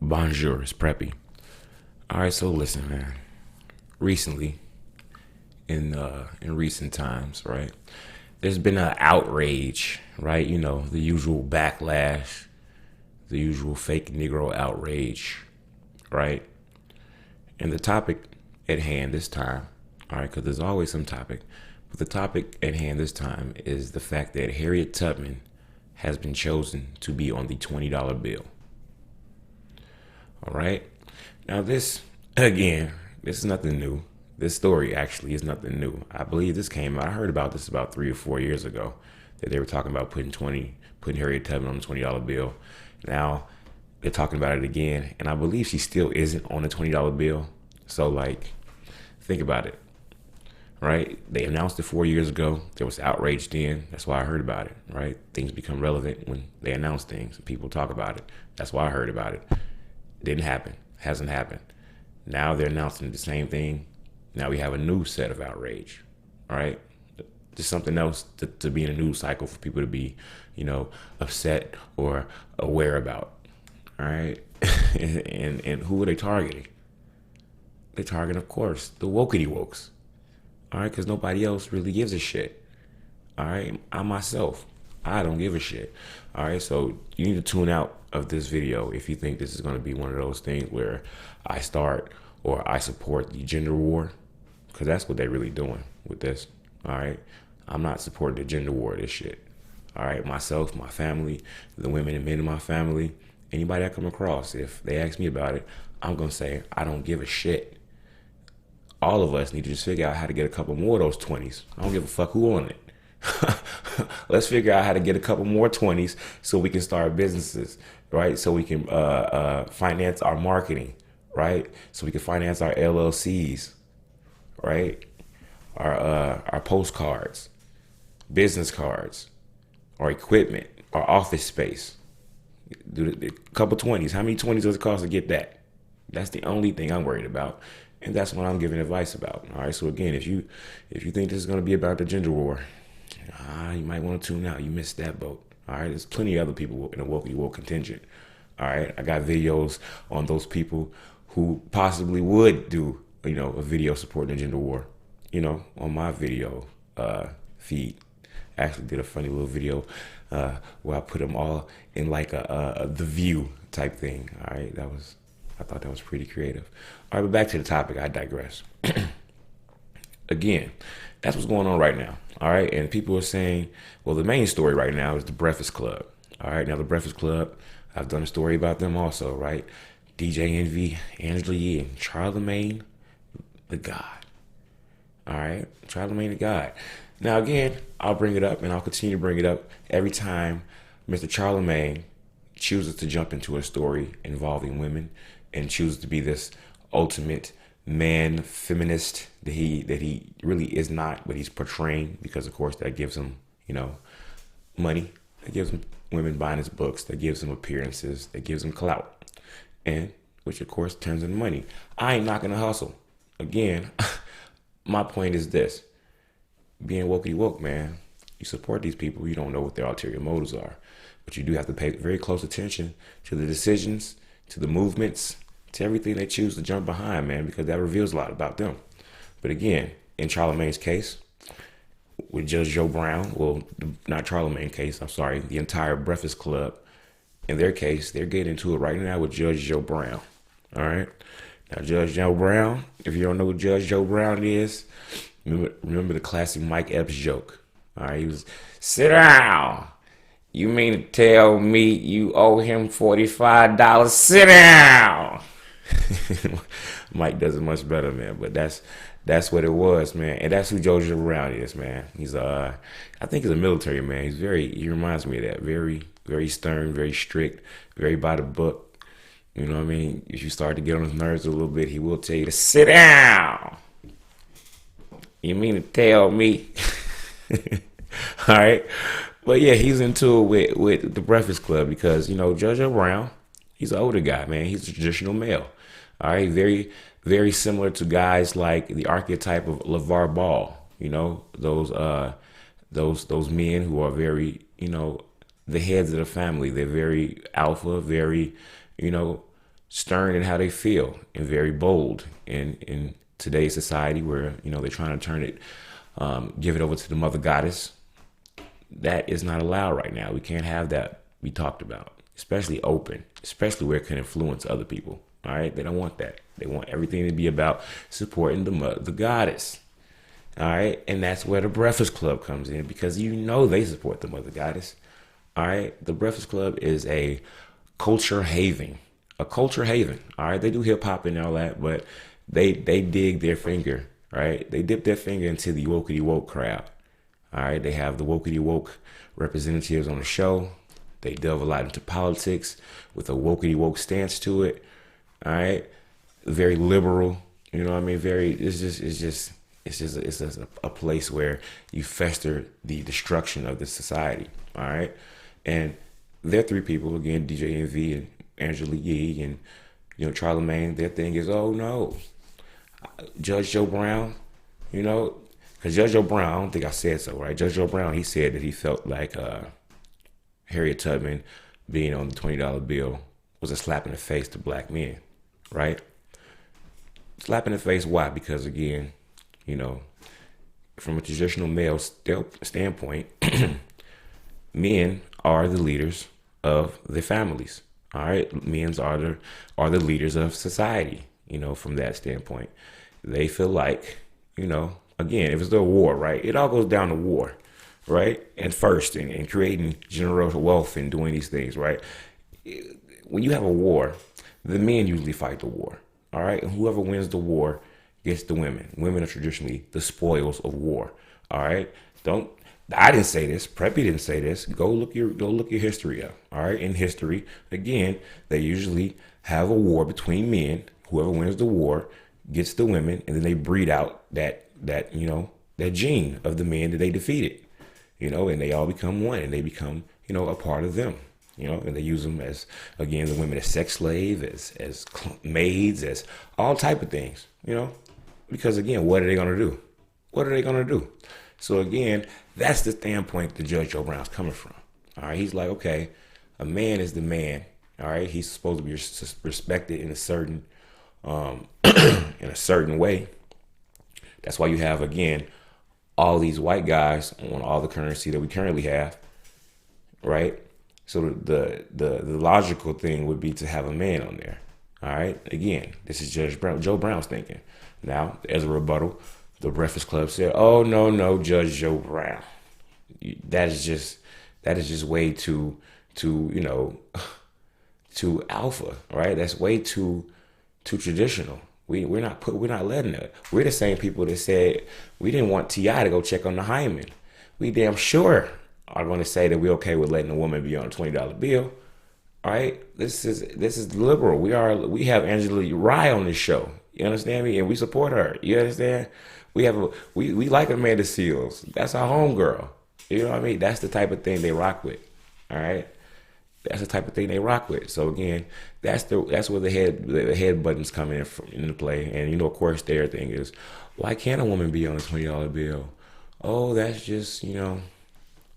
Bonjour, it's Preppy. All right, so listen, man. Recently, in recent times, right? There's been an outrage, right? You know, the usual backlash, the usual fake Negro outrage, right? And the topic at hand this time, all right, because there's always some topic, but the topic at hand this time is the fact that Harriet Tubman has been chosen to be on the $20 bill. All right. Now, again, this is nothing new. This story actually is nothing new. I believe this came out. I heard about this about 3 or 4 years ago that they were talking about putting Harriet Tubman on the $20 bill. Now they're talking about it again, and I believe she still isn't on the $20 bill. So, like, think about it. Right? They announced it 4 years ago. There was outrage then. That's why I heard about it. Right? Things become relevant when they announce things and people talk about it. That's why I heard about it. Didn't happen. Hasn't happened. Now they're announcing the same thing. Now we have a new set of outrage. All right? Just something else to be in a news cycle for people to be, upset or aware about. All right? and who are they targeting? They're targeting, of course, the wokety wokes. All right? Because nobody else really gives a shit. All right? I myself, I don't give a shit. All right? So you need to tune out of this video if you think this is going to be one of those things where I start or I support the gender war, because that's what they're really doing with this. All right, I'm not supporting the gender war of this shit. All right, myself, my family, the women and men in my family, anybody I come across, if they ask me about it, I'm gonna say I don't give a shit. All of us need to just figure out how to get a couple more of those 20s. I don't give a fuck who on it. Let's figure out how to get a couple more 20s so we can start businesses, right? So we can finance our marketing, right? So we can finance our LLCs, right? Our postcards, business cards, our equipment, our office space. Do a couple 20s. How many 20s does it cost to get that? That's the only thing I'm worried about. And that's what I'm giving advice about. All right. So again, if you think this is going to be about the gender war, you might want to tune out. You missed that boat. All right. There's plenty of other people in the woke contingent. All right. I got videos on those people who possibly would do, a video supporting the gender war, on my video feed. I actually did a funny little video where I put them all in like a The View type thing. All right. I thought that was pretty creative. All right, but back to the topic. I digress. Again, that's what's going on right now. All right, and people are saying, well, the main story right now is the Breakfast Club. All right, now the Breakfast Club, I've done a story about them also, right? DJ Envy, Angela Yee, and Charlemagne the God. All right, Charlemagne the God. Now, again, I'll bring it up, and I'll continue to bring it up every time Mr. Charlemagne chooses to jump into a story involving women and chooses to be this ultimate man feminist that he really is not, but he's portraying, because of course that gives him, money. That gives him women buying his books. That gives him appearances. That gives him clout, and which of course turns into money. I ain't knocking the hustle. Again, my point is this: being wokey woke, man. You support these people. You don't know what their ulterior motives are, but you do have to pay very close attention to the decisions, to the movements, to everything they choose to jump behind, man, because that reveals a lot about them. But again, in Charlemagne's case, with Judge Joe Brown, well, not Charlemagne's case, I'm sorry, the entire Breakfast Club, in their case, they're getting into it right now with Judge Joe Brown. All right? Now, Judge Joe Brown, if you don't know who Judge Joe Brown is, remember the classic Mike Epps joke. All right, he was, sit down. You mean to tell me you owe him $45? Sit down. Mike does it much better, man. But that's what it was, man. And that's who Joe Brown is, man. He's I think he's a military man. He reminds me of that. Very, very stern, very strict, very by the book. You know what I mean? If you start to get on his nerves a little bit, he will tell you to sit down. You mean to tell me? All right. But yeah, he's into it with the Breakfast Club because, Judge Brown, he's an older guy, man. He's a traditional male. All right. Very, very similar to guys like the archetype of LeVar Ball, those men who are very, the heads of the family. They're very alpha, very, stern in how they feel and very bold in today's society where, they're trying to turn it, give it over to the mother goddess. That is not allowed right now. We can't have that be talked about, especially open, especially where it can influence other people. All right. They don't want that. They want everything to be about supporting the goddess. All right. And that's where the Breakfast Club comes in, because they support the mother goddess. All right. The Breakfast Club is a culture haven. A culture haven. All right. They do hip hop and all that, but they dig their finger. Right. They dip their finger into the wokey woke crowd. All right. They have the wokey woke representatives on the show. They delve a lot into politics with a wokey woke stance to it. All right. Very liberal. You know what I mean? It's just a place where you fester the destruction of the society. All right. And there are three people, again, DJ Envy and Angela Yee and, Charlamagne. Their thing is, oh no, Judge Joe Brown, because Judge Joe Brown, I don't think I said so, right? Judge Joe Brown, he said that he felt like Harriet Tubman being on the $20 bill was a slap in the face to black men, right? Slap in the face, why? Because again, from a traditional male standpoint, men are the leaders of their families. All right, men are the leaders of society. From that standpoint, they feel like, again, if it's a war, right? It all goes down to war, right? And first, and creating generational wealth and doing these things, right? When you have a war, the men usually fight the war. All right, and whoever wins the war gets the women. Women are traditionally the spoils of war. All right, I didn't say this. Preppy didn't say this. Go look your history up. All right, in history, again, they usually have a war between men. Whoever wins the war gets the women, and then they breed out that gene of the men that they defeated. And they all become one, and they become a part of them. And they use them as, again, the women as sex slave, as maids, as all type of things, because again, what are they going to do? What are they going to do? So again, that's the standpoint that Judge Joe Brown's coming from. All right. He's like, okay, a man is the man. All right. He's supposed to be respected in a certain, in a certain way. That's why you have, again, all these white guys on all the currency that we currently have. Right. So the logical thing would be to have a man on there. All right. Again, this is Joe Brown's thinking. Now, as a rebuttal, the Breakfast Club said, "Oh no, Judge Joe Brown. That is just way too too alpha, right? That's way too traditional. We're not letting it. We're the same people that said we didn't want T.I. to go check on the hymen. We damn sure are going to say that we're okay with letting a woman be on a $20 bill. All right, this is liberal. We have Angela Rye on this show. You understand me? And we support her. You understand? We like Amanda Seals. That's our homegirl. You know what I mean? That's the type of thing they rock with. All right, that's the type of thing they rock with. So again, that's where the head buttons come into play. And of course, their thing is, why can't a woman be on a $20 bill? Oh, that's just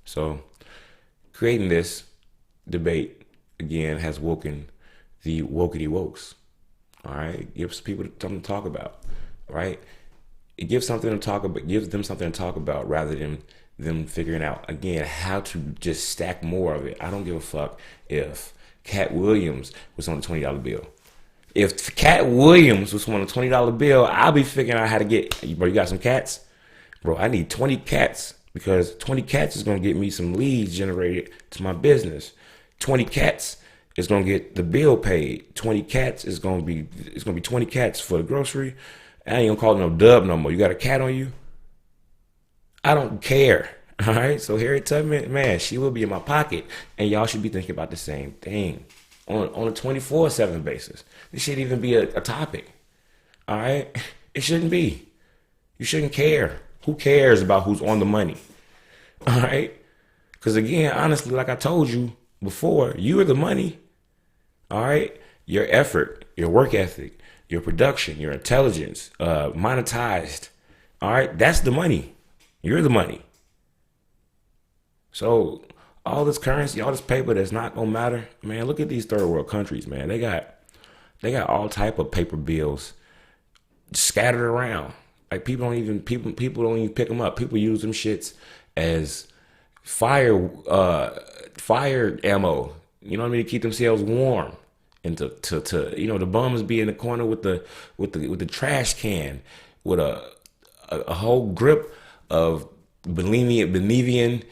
So, creating this debate, again, has woken the wokety wokes. All right? It gives people something to talk about, right? It gives them something to talk about rather than them figuring out, again, how to just stack more of it. I don't give a fuck if Cat Williams was on a $20 bill. If Cat Williams was on a $20 bill, I'll be figuring out how to get, bro, you got some cats? Bro, I need 20 cats. Because 20 cats is going to get me some leads generated to my business. 20 cats is going to get the bill paid. 20 cats is going to be 20 cats for the grocery. I ain't going to call it no dub no more. You got a cat on you? I don't care. All right. So Harriet Tubman, man, she will be in my pocket. And y'all should be thinking about the same thing on a 24/7 basis. This shouldn't even be a topic. All right. It shouldn't be. You shouldn't care. Who cares about who's on the money? All right? Because again, honestly, like I told you before, you are the money. All right? Your effort, your work ethic, your production, your intelligence, monetized. All right? That's the money. You're the money. So all this currency, all this paper that's not going to matter, man, look at these third world countries, man. They got They got all type of paper bills scattered around. Like people don't even pick them up. People use them shits as fire ammo. You know what I mean? To keep themselves warm. And to the bums be in the corner with the trash can with a whole grip of Bohemian,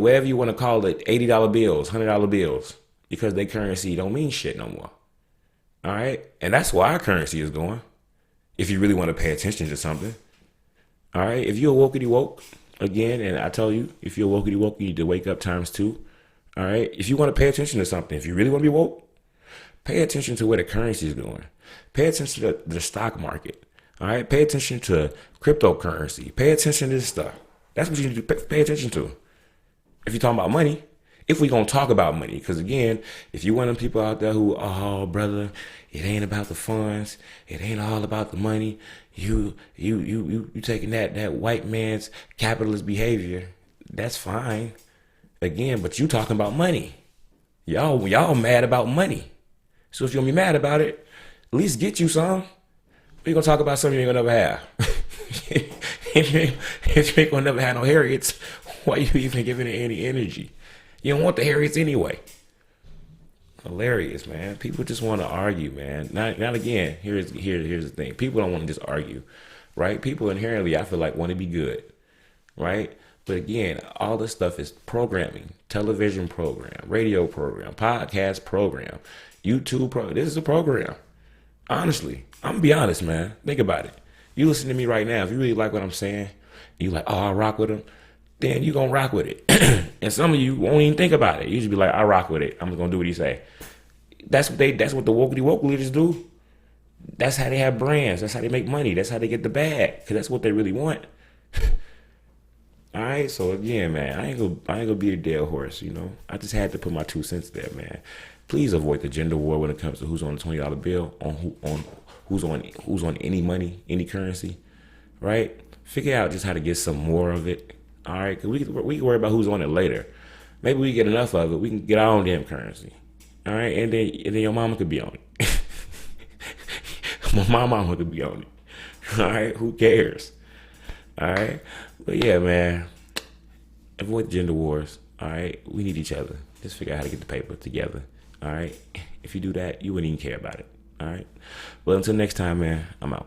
whatever you want to call it, $80 bills, $100 bills, because their currency don't mean shit no more. All right, and that's why our currency is going. If you really want to pay attention to something, all right. If you're a wokey woke, again, and I tell you, if you're a wokey woke, you need to wake up times two. All right. If you want to pay attention to something, if you really want to be woke, pay attention to where the currency is going. Pay attention to the stock market. All right. Pay attention to cryptocurrency. Pay attention to this stuff. That's what you need to pay attention to. If you're talking about money, if we're going to talk about money, because again, if you're one of them people out there who, oh, brother, it ain't about the funds. It ain't all about the money. You taking that white man's capitalist behavior. That's fine. Again, but you talking about money. Y'all mad about money. So if you're going to be mad about it, at least get you some. We're going to talk about something you ain't going to never have. If you ain't going to never have no Harriets, why you even giving it any energy? You don't want the Harriets anyway. Hilarious, man. People just want to argue, man. Not again. Here's the thing. People don't want to just argue, right? People inherently, I feel like, want to be good, right? But again, all this stuff is programming, television program, radio program, podcast program, YouTube program. This is a program. Honestly, I'm going to be honest, man. Think about it. You listen to me right now. If you really like what I'm saying, you like, oh, I rock with him, then you going to rock with it. And some of you won't even think about it. You just be like, I rock with it. I'm just going to do what he say. That's what the wokey woke leaders do. That's how they have brands. That's how they make money. That's how they get the bag. Because that's what they really want. All right, so again, man, I ain't gonna be a dead horse, you know. I just had to put my 2 cents there, man. Please avoid the gender war when it comes to who's on the $20 bill, who's on any money, any currency, right? Figure out just how to get some more of it. All right, cause we can worry about who's on it later. Maybe we get enough of it, we can get our own damn currency. All right, and then your mama could be on it. My mama could be on it. All right, who cares? All right. But yeah, man, avoid gender wars. All right. We need each other. Just figure out how to get the paper together. All right. If you do that, you wouldn't even care about it. All right. Well, until next time, man, I'm out.